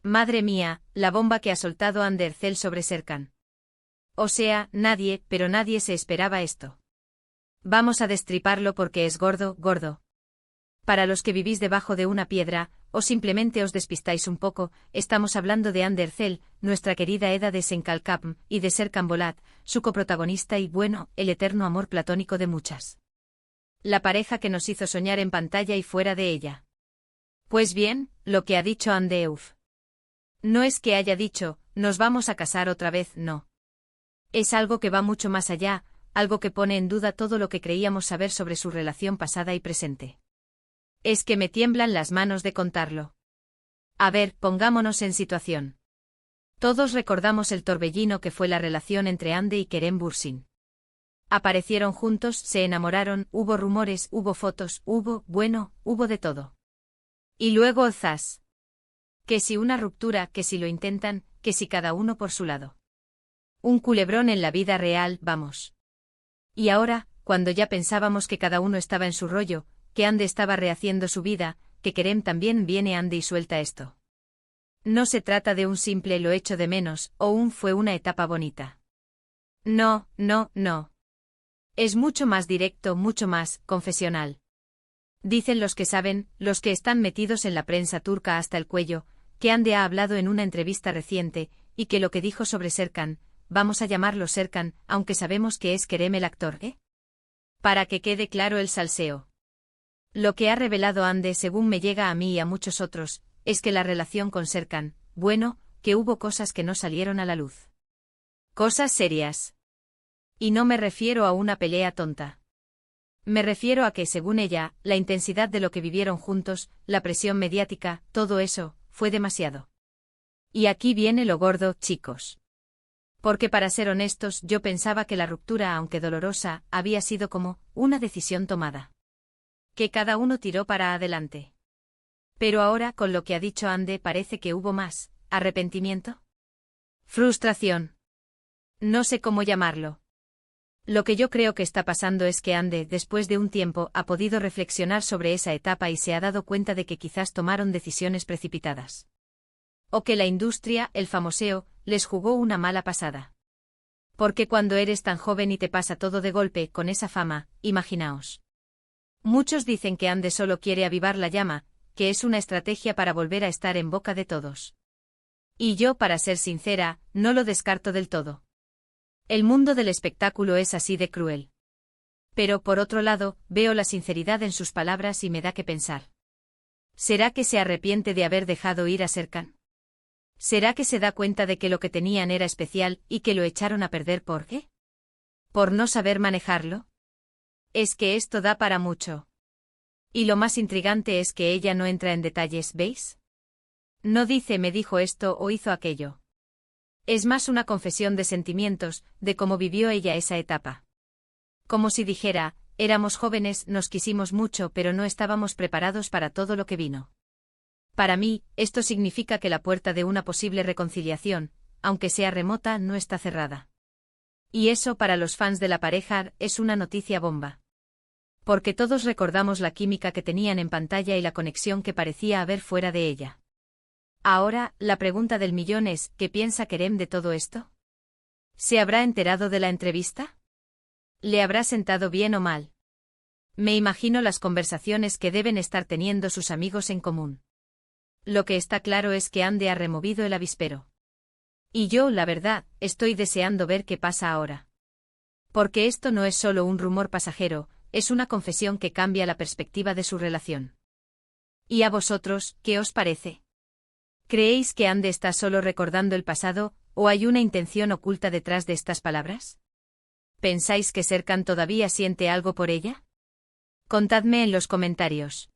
Madre mía, la bomba que ha soltado Andercel sobre Serkan. O sea, nadie, pero nadie se esperaba esto. Vamos a destriparlo porque es gordo, gordo. Para los que vivís debajo de una piedra, o simplemente os despistáis un poco, estamos hablando de Andercel, nuestra querida Eda de Senkalkapm, y de Serkan Bolat, su coprotagonista y bueno, el eterno amor platónico de muchas. La pareja que nos hizo soñar en pantalla y fuera de ella. Pues bien, lo que ha dicho Andeuf. No es que haya dicho, nos vamos a casar otra vez, no. Es algo que va mucho más allá, algo que pone en duda todo lo que creíamos saber sobre su relación pasada y presente. Es que me tiemblan las manos de contarlo. A ver, pongámonos en situación. Todos recordamos el torbellino que fue la relación entre Ande y Kerem Bürsin. Aparecieron juntos, se enamoraron, hubo rumores, hubo fotos, hubo de todo. Y luego zas. Que si una ruptura, que si lo intentan, que si cada uno por su lado. Un culebrón en la vida real, vamos. Y ahora, cuando ya pensábamos que cada uno estaba en su rollo, que Ande estaba rehaciendo su vida, que Kerem también viene Ande y suelta esto. No se trata de un simple lo echo de menos, o un fue una etapa bonita. No, no, no. Es mucho más directo, mucho más confesional. Dicen los que saben, los que están metidos en la prensa turca hasta el cuello, que Ande ha hablado en una entrevista reciente, y que lo que dijo sobre Serkan, vamos a llamarlo Serkan, aunque sabemos que es Kerem el actor, ¿eh? Para que quede claro el salseo. Lo que ha revelado Ande, según me llega a mí y a muchos otros, es que la relación con Serkan, bueno, que hubo cosas que no salieron a la luz. Cosas serias. Y no me refiero a una pelea tonta. Me refiero a que, según ella, la intensidad de lo que vivieron juntos, la presión mediática, todo eso, fue demasiado. Y aquí viene lo gordo, chicos. Porque para ser honestos, yo pensaba que la ruptura, aunque dolorosa, había sido como una decisión tomada. Que cada uno tiró para adelante. Pero ahora, con lo que ha dicho Ande, parece que hubo más. ¿Arrepentimiento? Frustración. No sé cómo llamarlo. Lo que yo creo que está pasando es que Ande, después de un tiempo, ha podido reflexionar sobre esa etapa y se ha dado cuenta de que quizás tomaron decisiones precipitadas. O que la industria, el famoseo, les jugó una mala pasada. Porque cuando eres tan joven y te pasa todo de golpe, con esa fama, imaginaos. Muchos dicen que Ande solo quiere avivar la llama, que es una estrategia para volver a estar en boca de todos. Y yo, para ser sincera, no lo descarto del todo. El mundo del espectáculo es así de cruel. Pero por otro lado, veo la sinceridad en sus palabras y me da que pensar. ¿Será que se arrepiente de haber dejado ir a Serkan? ¿Será que se da cuenta de que lo que tenían era especial y que lo echaron a perder por qué? ¿Por no saber manejarlo? Es que esto da para mucho. Y lo más intrigante es que ella no entra en detalles, ¿veis? No dice me dijo esto o hizo aquello. Es más una confesión de sentimientos, de cómo vivió ella esa etapa. Como si dijera, éramos jóvenes, nos quisimos mucho pero no estábamos preparados para todo lo que vino. Para mí, esto significa que la puerta de una posible reconciliación, aunque sea remota, no está cerrada. Y eso para los fans de la pareja es una noticia bomba. Porque todos recordamos la química que tenían en pantalla y la conexión que parecía haber fuera de ella. Ahora, la pregunta del millón es, ¿qué piensa Kerem de todo esto? ¿Se habrá enterado de la entrevista? ¿Le habrá sentado bien o mal? Me imagino las conversaciones que deben estar teniendo sus amigos en común. Lo que está claro es que Ande ha removido el avispero. Y yo, la verdad, estoy deseando ver qué pasa ahora. Porque esto no es solo un rumor pasajero, es una confesión que cambia la perspectiva de su relación. ¿Y a vosotros, qué os parece? ¿Creéis que Ande está solo recordando el pasado, o hay una intención oculta detrás de estas palabras? ¿Pensáis que Serkan todavía siente algo por ella? Contadme en los comentarios.